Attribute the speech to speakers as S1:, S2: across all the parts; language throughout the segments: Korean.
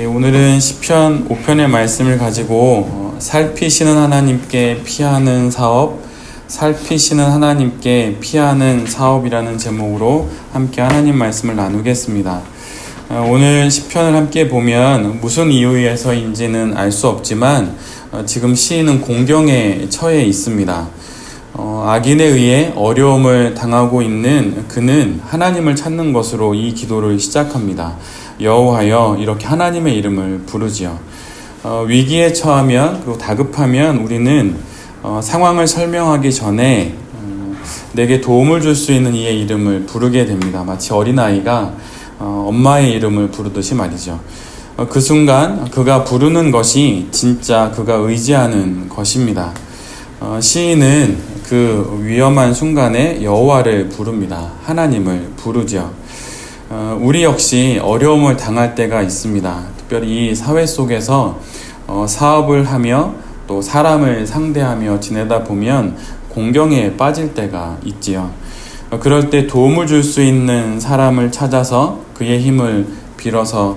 S1: 오늘은 시편 5편의 말씀을 가지고 살피시는 하나님께 피하는 사업, 살피시는 하나님께 피하는 사업이라는 제목으로 함께 하나님 말씀을 나누겠습니다. 오늘 시편을 함께 보면 무슨 이유에서인지는 알 수 없지만 지금 시인은 공경에 처해 있습니다. 악인에 의해 어려움을 당하고 있는 그는 하나님을 찾는 것으로 이 기도를 시작합니다. 여호와여, 이렇게 하나님의 이름을 부르지요. 위기에 처하면, 그리고 다급하면 우리는 상황을 설명하기 전에 내게 도움을 줄 수 있는 이의 이름을 부르게 됩니다. 마치 어린아이가 엄마의 이름을 부르듯이 말이죠. 그 순간 그가 부르는 것이 진짜 그가 의지하는 것입니다. 시인은 그 위험한 순간에 여호와를 부릅니다. 하나님을 부르죠. 우리 역시 어려움을 당할 때가 있습니다. 특별히 이 사회 속에서 사업을 하며 또 사람을 상대하며 지내다 보면 공경에 빠질 때가 있지요. 그럴 때 도움을 줄 수 있는 사람을 찾아서 그의 힘을 빌어서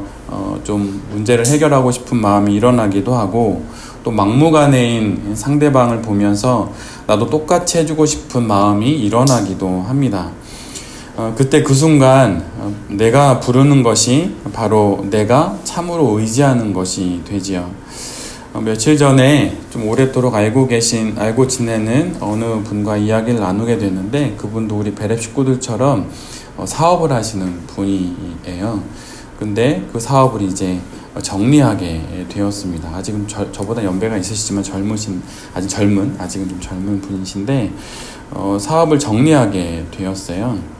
S1: 좀 문제를 해결하고 싶은 마음이 일어나기도 하고, 또 막무가내인 상대방을 보면서 나도 똑같이 해주고 싶은 마음이 일어나기도 합니다. 그때 그 순간 내가 부르는 것이 바로 내가 참으로 의지하는 것이 되지요. 며칠 전에 좀 오랫도록 알고 지내는 어느 분과 이야기를 나누게 됐는데, 그분도 우리 베랩 식구들처럼 사업을 하시는 분이에요. 근데 그 사업을 이제 정리하게 되었습니다. 아직은 저보다 연배가 있으시지만 아직은 좀 젊은 분이신데 사업을 정리하게 되었어요.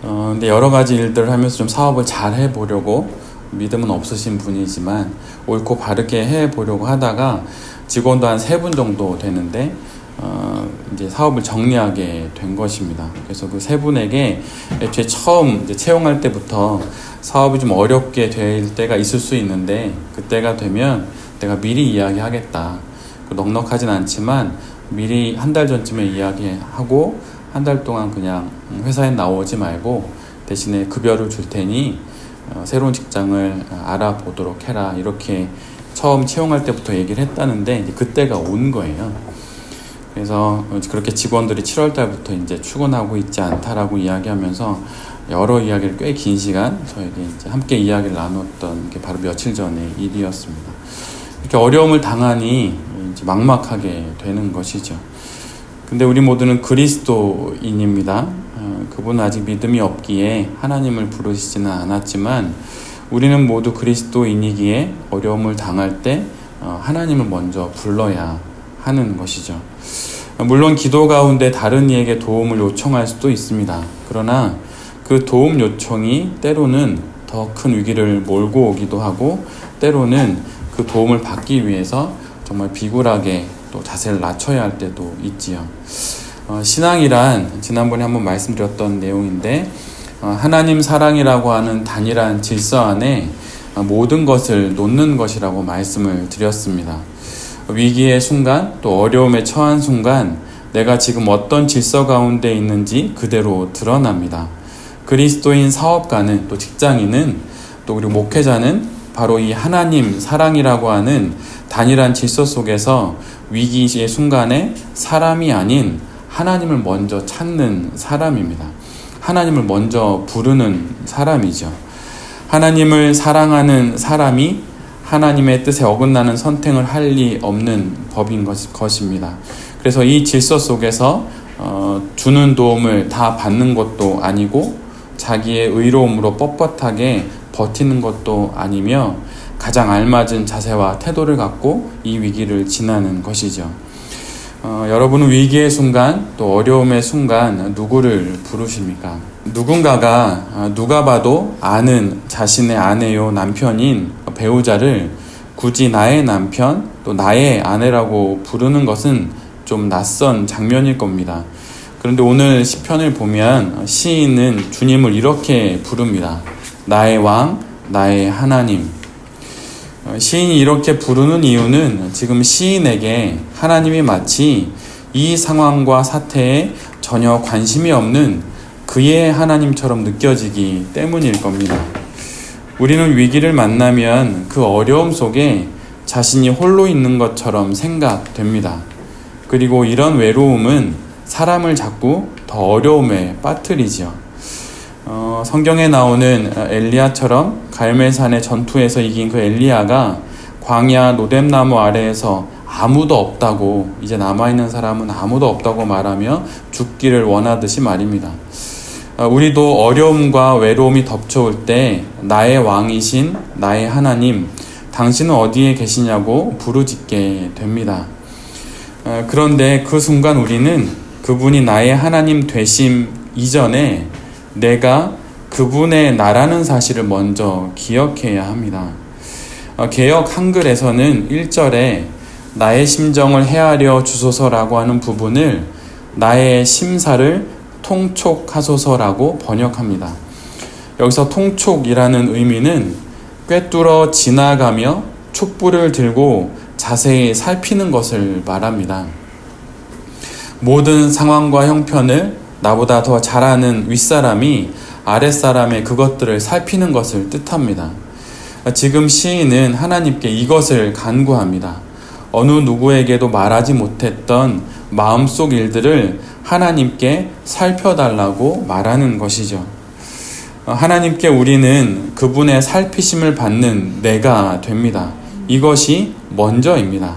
S1: 근데 여러 가지 일들을 하면서 좀 사업을 잘 해보려고, 믿음은 없으신 분이지만 옳고 바르게 해보려고 하다가 직원도 한 3분 정도 되는데 이제 사업을 정리하게 된 것입니다. 그래서 그 3분에게 애초에 처음 이제 채용할 때부터 사업이 좀 어렵게 될 때가 있을 수 있는데, 그때가 되면 내가 미리 이야기하겠다. 넉넉하진 않지만 미리 한 달 전쯤에 이야기하고 한 달 동안 그냥 회사에 나오지 말고 대신에 급여를 줄 테니 새로운 직장을 알아보도록 해라. 이렇게 처음 채용할 때부터 얘기를 했다는데 이제 그때가 온 거예요. 그래서 그렇게 직원들이 7월 달부터 이제 출근하고 있지 않다라고 이야기하면서 여러 이야기를 꽤 긴 시간 저에게 이제 함께 이야기를 나눴던 게 바로 며칠 전의 일이었습니다. 이렇게 어려움을 당하니 이제 막막하게 되는 것이죠. 근데 우리 모두는 그리스도인입니다. 그분은 아직 믿음이 없기에 하나님을 부르시지는 않았지만 우리는 모두 그리스도인이기에 어려움을 당할 때 하나님을 먼저 불러야 하는 것이죠. 물론 기도 가운데 다른 이에게 도움을 요청할 수도 있습니다. 그러나 그 도움 요청이 때로는 더 큰 위기를 몰고 오기도 하고, 때로는 그 도움을 받기 위해서 정말 비굴하게 또 자세를 낮춰야 할 때도 있지요. 신앙이란 지난번에 한번 말씀드렸던 내용인데, 하나님 사랑이라고 하는 단일한 질서 안에 모든 것을 놓는 것이라고 말씀을 드렸습니다. 위기의 순간, 또 어려움에 처한 순간 내가 지금 어떤 질서 가운데 있는지 그대로 드러납니다. 그리스도인 사업가는, 또 직장인은, 또 그리고 목회자는 바로 이 하나님 사랑이라고 하는 단일한 질서 속에서 위기의 순간에 사람이 아닌 하나님을 먼저 찾는 사람입니다. 하나님을 먼저 부르는 사람이죠. 하나님을 사랑하는 사람이 하나님의 뜻에 어긋나는 선택을 할 리 없는 법인 것입니다. 그래서 이 질서 속에서 주는 도움을 다 받는 것도 아니고 자기의 의로움으로 뻣뻣하게 버티는 것도 아니며 가장 알맞은 자세와 태도를 갖고 이 위기를 지나는 것이죠. 여러분은 위기의 순간, 또 어려움의 순간 누구를 부르십니까? 누군가가 누가 봐도 아는 자신의 아내요 남편인 배우자를 굳이 나의 남편, 또 나의 아내라고 부르는 것은 좀 낯선 장면일 겁니다. 그런데 오늘 시편을 보면 시인은 주님을 이렇게 부릅니다. 나의 왕, 나의 하나님. 시인이 이렇게 부르는 이유는 지금 시인에게 하나님이 마치 이 상황과 사태에 전혀 관심이 없는 그의 하나님처럼 느껴지기 때문일 겁니다. 우리는 위기를 만나면 그 어려움 속에 자신이 홀로 있는 것처럼 생각됩니다. 그리고 이런 외로움은 사람을 자꾸 더 어려움에 빠뜨리죠. 성경에 나오는 엘리야처럼 갈멜산의 전투에서 이긴 그 엘리야가 광야 노뎀나무 아래에서 아무도 없다고, 이제 남아있는 사람은 아무도 없다고 말하며 죽기를 원하듯이 말입니다. 우리도 어려움과 외로움이 덮쳐올 때 나의 왕이신 나의 하나님, 당신은 어디에 계시냐고 부르짖게 됩니다. 그런데 그 순간 우리는 그분이 나의 하나님 되심 이전에 내가 그분의 나라는 사실을 먼저 기억해야 합니다. 개역 한글에서는 1절에 나의 심정을 헤아려 주소서라고 하는 부분을 나의 심사를 통촉하소서라고 번역합니다. 여기서 통촉이라는 의미는 꿰뚫어 지나가며 촛불을 들고 자세히 살피는 것을 말합니다. 모든 상황과 형편을 나보다 더 잘 아는 윗사람이 아랫사람의 그것들을 살피는 것을 뜻합니다. 지금 시인은 하나님께 이것을 간구합니다. 어느 누구에게도 말하지 못했던 마음속 일들을 하나님께 살펴달라고 말하는 것이죠. 하나님께 우리는 그분의 살피심을 받는 내가 됩니다. 이것이 먼저입니다.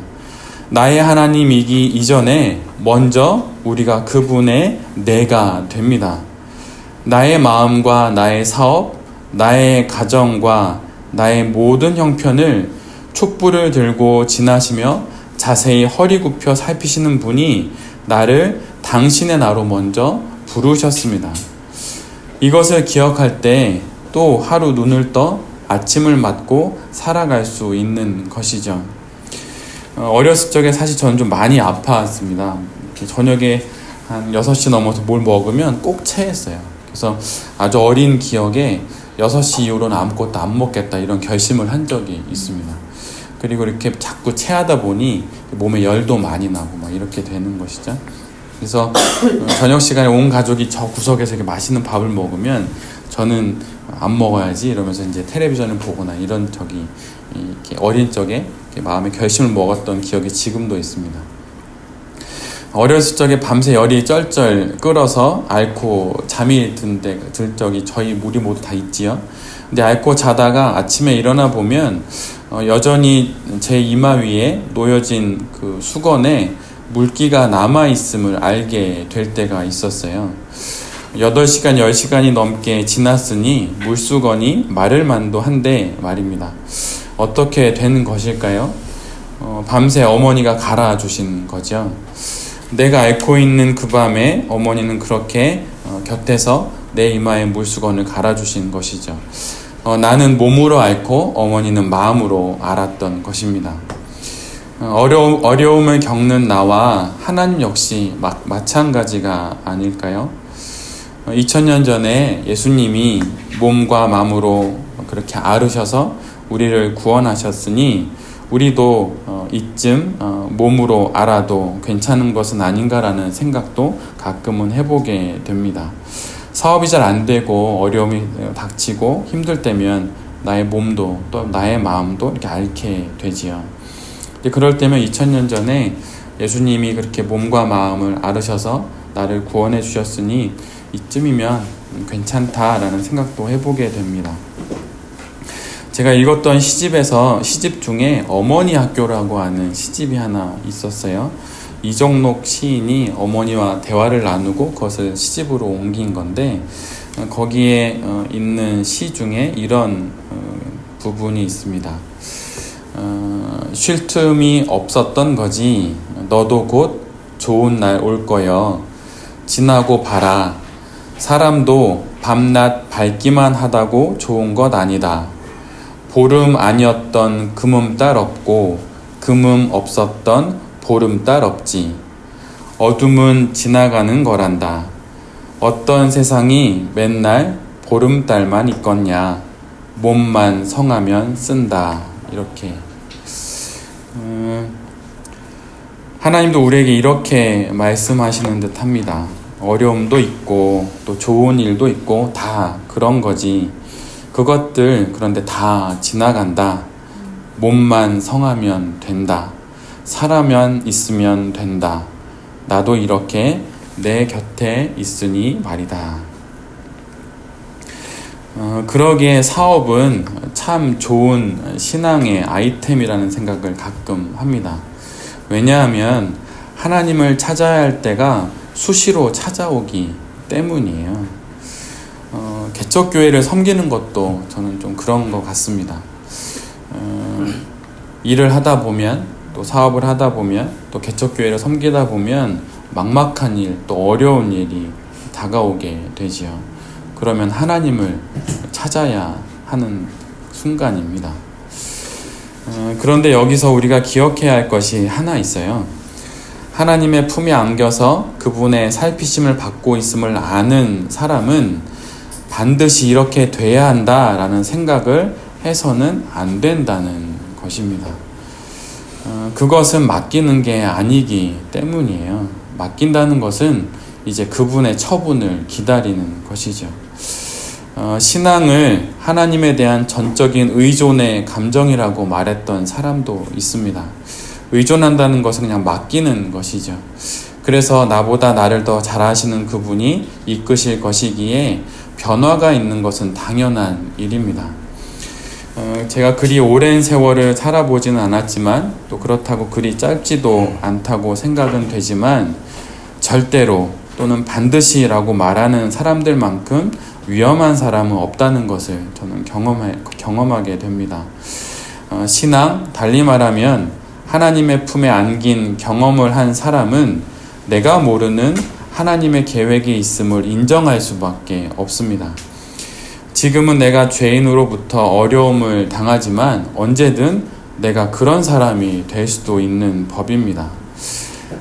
S1: 나의 하나님이기 이전에 먼저 우리가 그분의 내가 됩니다. 나의 마음과 나의 사업, 나의 가정과 나의 모든 형편을 촛불을 들고 지나시며 자세히 허리 굽혀 살피시는 분이 나를 당신의 나로 먼저 부르셨습니다. 이것을 기억할 때 또 하루 눈을 떠 아침을 맞고 살아갈 수 있는 것이죠. 어렸을 적에 사실 저는 좀 많이 아팠습니다. 저녁에 한 6시 넘어서 뭘 먹으면 꼭 체했어요. 그래서 아주 어린 기억에 6시 이후로는 아무것도 안 먹겠다 이런 결심을 한 적이 있습니다. 그리고 이렇게 자꾸 체하다 보니 몸에 열도 많이 나고 막 이렇게 되는 것이죠. 그래서 저녁 시간에 온 가족이 저 구석에서 이렇게 맛있는 밥을 먹으면 저는 안 먹어야지 이러면서 이제 텔레비전을 보거나 이런 적이 이렇게 어린 적에 이렇게 마음의 결심을 먹었던 기억이 지금도 있습니다. 어렸을 적에 밤새 열이 쩔쩔 끓어서 앓고 잠이 들 적이 저희 우리 모두 다 있지요. 근데 앓고 자다가 아침에 일어나 보면 여전히 제 이마 위에 놓여진 그 수건에 물기가 남아있음을 알게 될 때가 있었어요. 8시간, 10시간이 넘게 지났으니 물수건이 마를 만도 한데 말입니다. 어떻게 된 것일까요? 밤새 어머니가 갈아주신 거죠. 내가 앓고 있는 그 밤에 어머니는 그렇게 곁에서 내 이마에 물수건을 갈아주신 것이죠. 나는 몸으로 앓고 어머니는 마음으로 알았던 것입니다. 어려움을 겪는 나와 하나님 역시 마찬가지가 아닐까요? 2000년 전에 예수님이 몸과 마음으로 그렇게 앓으셔서 우리를 구원하셨으니 우리도 이쯤 몸으로 알아도 괜찮은 것은 아닌가라는 생각도 가끔은 해보게 됩니다. 사업이 잘 안 되고 어려움이 닥치고 힘들 때면 나의 몸도 또 나의 마음도 이렇게 앓게 되지요. 그럴 때면 2000년 전에 예수님이 그렇게 몸과 마음을 앓으셔서 나를 구원해 주셨으니 이쯤이면 괜찮다라는 생각도 해보게 됩니다. 제가 읽었던 시집 중에 어머니 학교라고 하는 시집이 하나 있었어요. 이종록 시인이 어머니와 대화를 나누고 그것을 시집으로 옮긴 건데 거기에 있는 시 중에 이런 부분이 있습니다. 쉴 틈이 없었던 거지 너도 곧 좋은 날 올 거여 지나고 봐라 사람도 밤낮 밝기만 하다고 좋은 것 아니다. 보름 아니었던 금음달 없고 금음 없었던 보름달 없지. 어둠은 지나가는 거란다. 어떤 세상이 맨날 보름달만 있겠냐. 몸만 성하면 쓴다. 이렇게 하나님도 우리에게 이렇게 말씀하시는 듯 합니다. 어려움도 있고 또 좋은 일도 있고 다 그런 거지. 그것들 그런데 다 지나간다. 몸만 성하면 된다. 사람만 있으면 된다. 나도 이렇게 내 곁에 있으니 말이다. 그러기에 사업은 참 좋은 신앙의 아이템이라는 생각을 가끔 합니다. 왜냐하면 하나님을 찾아야 할 때가 수시로 찾아오기 때문이에요. 개척교회를 섬기는 것도 저는 좀 그런 것 같습니다. 일을 하다 보면, 또 사업을 하다 보면, 또 개척교회를 섬기다 보면 막막한 일, 또 어려운 일이 다가오게 되지요. 그러면 하나님을 찾아야 하는 순간입니다. 그런데 여기서 우리가 기억해야 할 것이 하나 있어요. 하나님의 품에 안겨서 그분의 살피심을 받고 있음을 아는 사람은 반드시 이렇게 돼야 한다라는 생각을 해서는 안 된다는 것입니다. 그것은 맡기는 게 아니기 때문이에요. 맡긴다는 것은 이제 그분의 처분을 기다리는 것이죠. 신앙을 하나님에 대한 전적인 의존의 감정이라고 말했던 사람도 있습니다. 의존한다는 것은 그냥 맡기는 것이죠. 그래서 나보다 나를 더 잘하시는 그분이 이끄실 것이기에 변화가 있는 것은 당연한 일입니다. 제가 그리 오랜 세월을 살아보지는 않았지만 또 그렇다고 그리 짧지도 않다고 생각은 되지만 절대로 또는 반드시라고 말하는 사람들만큼 위험한 사람은 없다는 것을 저는 경험하게 됩니다. 신앙, 달리 말하면 하나님의 품에 안긴 경험을 한 사람은 내가 모르는 하나님의 계획이 있음을 인정할 수밖에 없습니다. 지금은 내가 죄인으로부터 어려움을 당하지만 언제든 내가 그런 사람이 될 수도 있는 법입니다.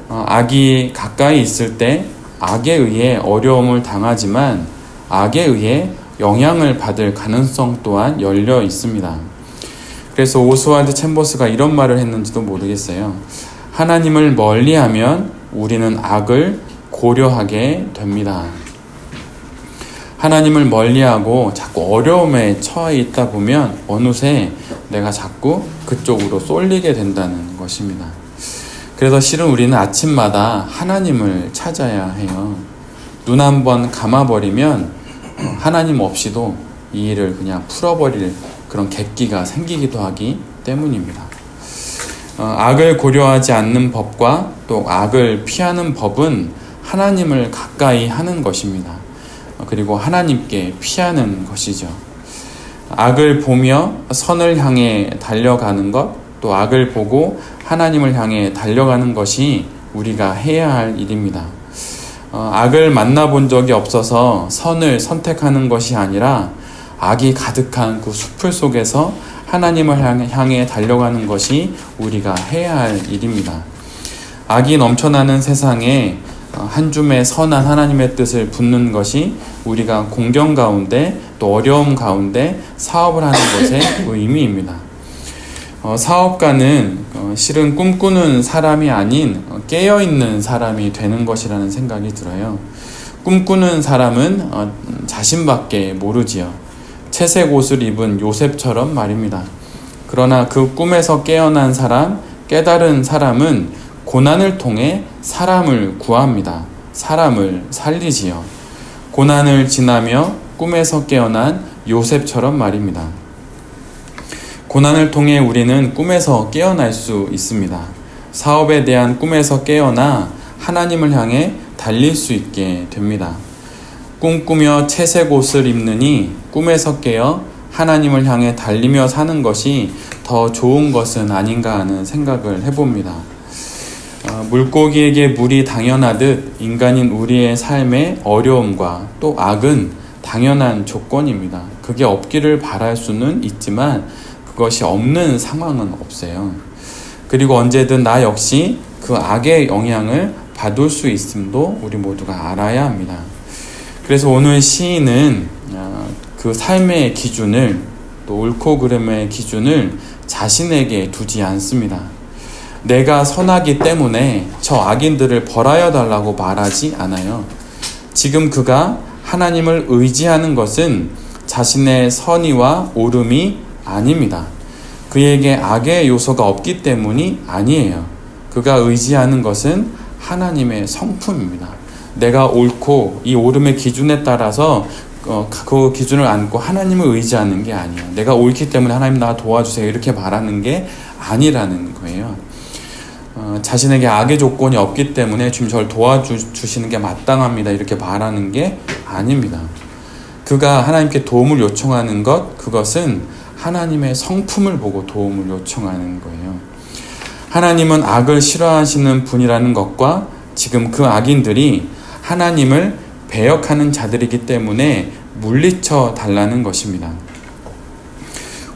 S1: 악이 가까이 있을 때 악에 의해 어려움을 당하지만 악에 의해 영향을 받을 가능성 또한 열려 있습니다. 그래서 오스왈드 챔버스가 이런 말을 했는지도 모르겠어요. 하나님을 멀리하면 우리는 악을 고려하게 됩니다. 하나님을 멀리하고 자꾸 어려움에 처해 있다 보면 어느새 내가 자꾸 그쪽으로 쏠리게 된다는 것입니다. 그래서 실은 우리는 아침마다 하나님을 찾아야 해요. 눈 한번 감아버리면 하나님 없이도 이 일을 그냥 풀어버릴 그런 객기가 생기기도 하기 때문입니다. 악을 고려하지 않는 법과 또 악을 피하는 법은 하나님을 가까이 하는 것입니다. 그리고 하나님께 피하는 것이죠. 악을 보며 선을 향해 달려가는 것, 또 악을 보고 하나님을 향해 달려가는 것이 우리가 해야 할 일입니다. 악을 만나본 적이 없어서 선을 선택하는 것이 아니라 악이 가득한 그 숲을 속에서 하나님을 향해 달려가는 것이 우리가 해야 할 일입니다. 악이 넘쳐나는 세상에 한 줌의 선한 하나님의 뜻을 붙는 것이 우리가 공경 가운데 또 어려움 가운데 사업을 하는 것의 의미입니다. 사업가는 실은 꿈꾸는 사람이 아닌 깨어있는 사람이 되는 것이라는 생각이 들어요. 꿈꾸는 사람은 자신밖에 모르지요. 채색 옷을 입은 요셉처럼 말입니다. 그러나 그 꿈에서 깨어난 사람, 깨달은 사람은 고난을 통해 사람을 구합니다. 사람을 살리지요. 고난을 지나며 꿈에서 깨어난 요셉처럼 말입니다. 고난을 통해 우리는 꿈에서 깨어날 수 있습니다. 사업에 대한 꿈에서 깨어나 하나님을 향해 달릴 수 있게 됩니다. 꿈꾸며 채색 옷을 입느니 꿈에서 깨어 하나님을 향해 달리며 사는 것이 더 좋은 것은 아닌가 하는 생각을 해봅니다. 물고기에게 물이 당연하듯 인간인 우리의 삶의 어려움과 또 악은 당연한 조건입니다. 그게 없기를 바랄 수는 있지만 그것이 없는 상황은 없어요. 그리고 언제든 나 역시 그 악의 영향을 받을 수 있음도 우리 모두가 알아야 합니다. 그래서 오늘 시인은 그 삶의 기준을 또 옳고 그름의 기준을 자신에게 두지 않습니다. 내가 선하기 때문에 저 악인들을 벌하여 달라고 말하지 않아요. 지금 그가 하나님을 의지하는 것은 자신의 선의와 옳음이 아닙니다. 그에게 악의 요소가 없기 때문이 아니에요. 그가 의지하는 것은 하나님의 성품입니다. 내가 옳고 이 옳음의 기준에 따라서 그 기준을 안고 하나님을 의지하는 게 아니에요. 내가 옳기 때문에 하나님 나 도와주세요 이렇게 말하는 게 아니라는 거예요. 자신에게 악의 조건이 없기 때문에 주님 저를 도와주시는 게 마땅합니다 이렇게 말하는 게 아닙니다. 그가 하나님께 도움을 요청하는 그것은 하나님의 성품을 보고 도움을 요청하는 거예요. 하나님은 악을 싫어하시는 분이라는 것과 지금 그 악인들이 하나님을 배역하는 자들이기 때문에 물리쳐 달라는 것입니다.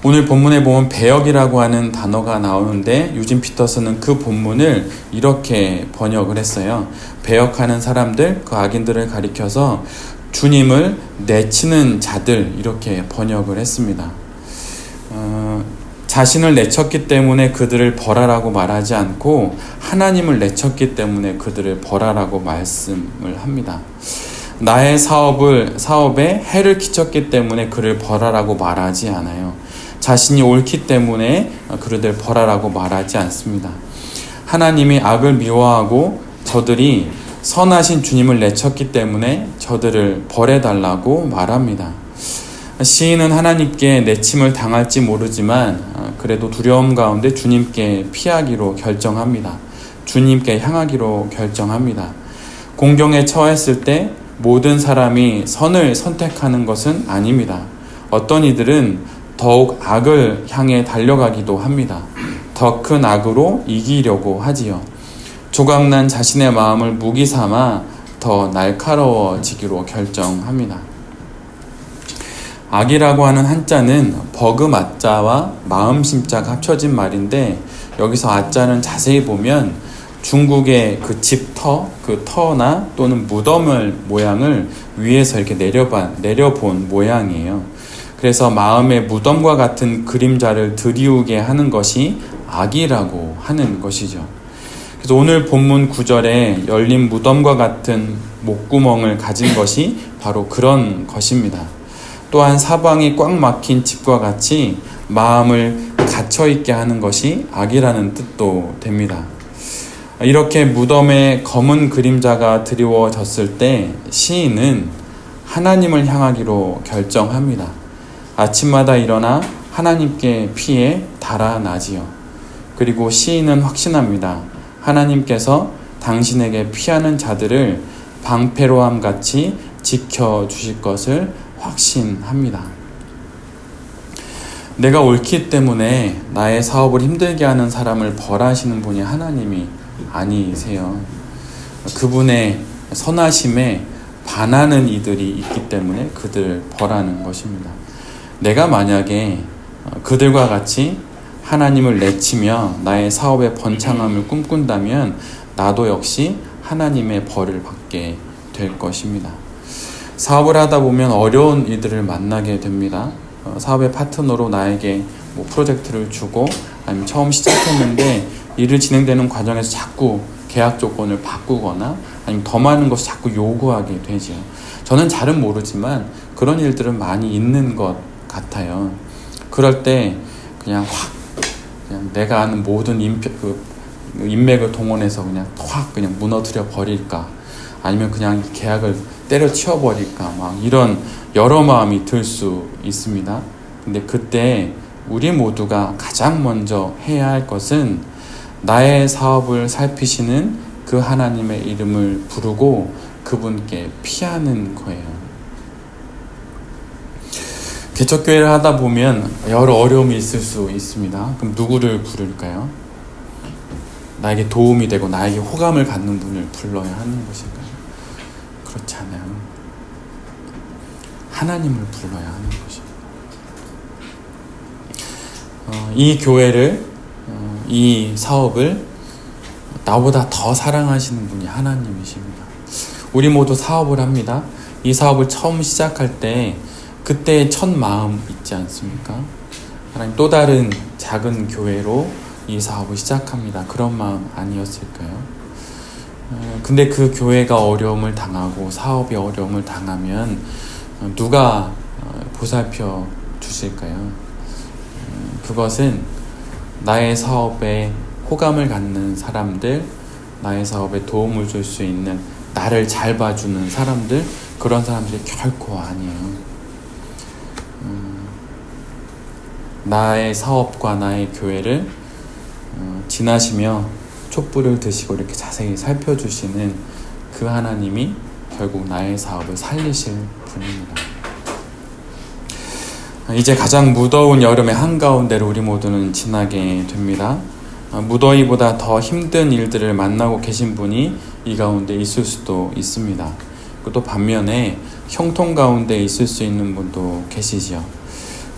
S1: 오늘 본문에 보면 배역이라고 하는 단어가 나오는데 유진 피터슨은 그 본문을 이렇게 번역을 했어요. 배역하는 사람들, 그 악인들을 가리켜서 주님을 내치는 자들 이렇게 번역을 했습니다. 자신을 내쳤기 때문에 그들을 벌하라고 말하지 않고 하나님을 내쳤기 때문에 그들을 벌하라고 말씀을 합니다. 나의 사업에 해를 끼쳤기 때문에 그를 벌하라고 말하지 않아요. 자신이 옳기 때문에 그들을 벌하라고 말하지 않습니다. 하나님이 악을 미워하고 저들이 선하신 주님을 내쳤기 때문에 저들을 벌해달라고 말합니다. 시인은 하나님께 내침을 당할지 모르지만 그래도 두려움 가운데 주님께 피하기로 결정합니다. 주님께 향하기로 결정합니다. 공경에 처했을 때 모든 사람이 선을 선택하는 것은 아닙니다. 어떤 이들은 더욱 악을 향해 달려가기도 합니다. 더 큰 악으로 이기려고 하지요. 조각난 자신의 마음을 무기 삼아 더 날카로워지기로 결정합니다. 악이라고 하는 한자는 버그마자와 마음심자가 합쳐진 말인데 여기서 아자는 자세히 보면 중국의 그 집터, 그 터나 또는 무덤을 모양을 위에서 이렇게 내려본 모양이에요. 그래서 마음의 무덤과 같은 그림자를 드리우게 하는 것이 악이라고 하는 것이죠. 그래서 오늘 본문 9절에 열린 무덤과 같은 목구멍을 가진 것이 바로 그런 것입니다. 또한 사방이 꽉 막힌 집과 같이 마음을 갇혀있게 하는 것이 악이라는 뜻도 됩니다. 이렇게 무덤에 검은 그림자가 드리워졌을 때 시인은 하나님을 향하기로 결정합니다. 아침마다 일어나 하나님께 피해 달아나지요. 그리고 시인은 확신합니다. 하나님께서 당신에게 피하는 자들을 방패로함 같이 지켜주실 것을 확신합니다. 내가 옳기 때문에 나의 사업을 힘들게 하는 사람을 벌하시는 분이 하나님이 아니세요. 그분의 선하심에 반하는 이들이 있기 때문에 그들을 벌하는 것입니다. 내가 만약에 그들과 같이 하나님을 내치며 나의 사업의 번창함을 꿈꾼다면 나도 역시 하나님의 벌을 받게 될 것입니다. 사업을 하다 보면 어려운 이들을 만나게 됩니다. 사업의 파트너로 나에게 프로젝트를 주고 아니면 처음 시작했는데 일을 진행되는 과정에서 자꾸 계약 조건을 바꾸거나 아니면 더 많은 것을 자꾸 요구하게 되죠. 저는 잘은 모르지만 그런 일들은 많이 있는 것 같아요. 그럴 때 그냥 내가 아는 모든 인맥을 동원해서 그냥 무너뜨려 버릴까, 아니면 그냥 계약을 때려치워 버릴까, 막 이런 여러 마음이 들 수 있습니다. 근데 그때 우리 모두가 가장 먼저 해야 할 것은 나의 사업을 살피시는 그 하나님의 이름을 부르고 그분께 피하는 거예요. 개척교회를 하다 보면 여러 어려움이 있을 수 있습니다. 그럼 누구를 부를까요? 나에게 도움이 되고 나에게 호감을 갖는 분을 불러야 하는 것인가요? 그렇지 않아요. 하나님을 불러야 하는 것입니다. 이 교회를, 이 사업을 나보다 더 사랑하시는 분이 하나님이십니다. 우리 모두 사업을 합니다. 이 사업을 처음 시작할 때 그때의 첫 마음 있지 않습니까? 하나님, 또 다른 작은 교회로 이 사업을 시작합니다. 그런 마음 아니었을까요? 근데 그 교회가 어려움을 당하고 사업이 어려움을 당하면 누가 보살펴 주실까요? 그것은 나의 사업에 호감을 갖는 사람들, 나의 사업에 도움을 줄 수 있는, 나를 잘 봐주는 사람들, 그런 사람들이 결코 아니에요. 나의 사업과 나의 교회를 지나시며 촛불을 드시고 이렇게 자세히 살펴주시는 그 하나님이 결국 나의 사업을 살리실 분입니다. 이제 가장 무더운 여름의 한가운데를 우리 모두는 지나게 됩니다. 무더위보다 더 힘든 일들을 만나고 계신 분이 이 가운데 있을 수도 있습니다. 또 반면에 형통 가운데 있을 수 있는 분도 계시지요.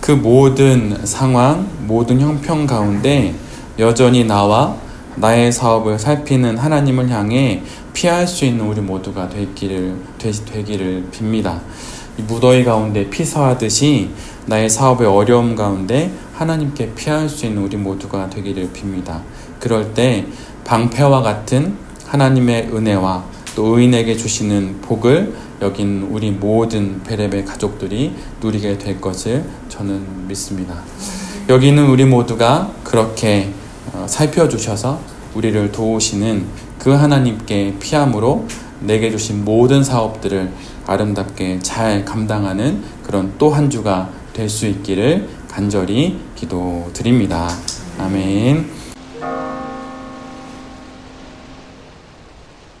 S1: 그 모든 상황, 모든 형편 가운데 여전히 나와 나의 사업을 살피는 하나님을 향해 피할 수 있는 우리 모두가 되기를 빕니다. 이 무더위 가운데 피서하듯이 나의 사업의 어려움 가운데 하나님께 피할 수 있는 우리 모두가 되기를 빕니다. 그럴 때 방패와 같은 하나님의 은혜와 또 의인에게 주시는 복을 여긴 우리 모든 베레베 가족들이 누리게 될 것을 저는 믿습니다. 여기는 우리 모두가 그렇게 살펴주셔서 우리를 도우시는 그 하나님께 피함으로 내게 주신 모든 사업들을 아름답게 잘 감당하는 그런 또 한 주가 될 수 있기를 간절히 기도드립니다. 아멘.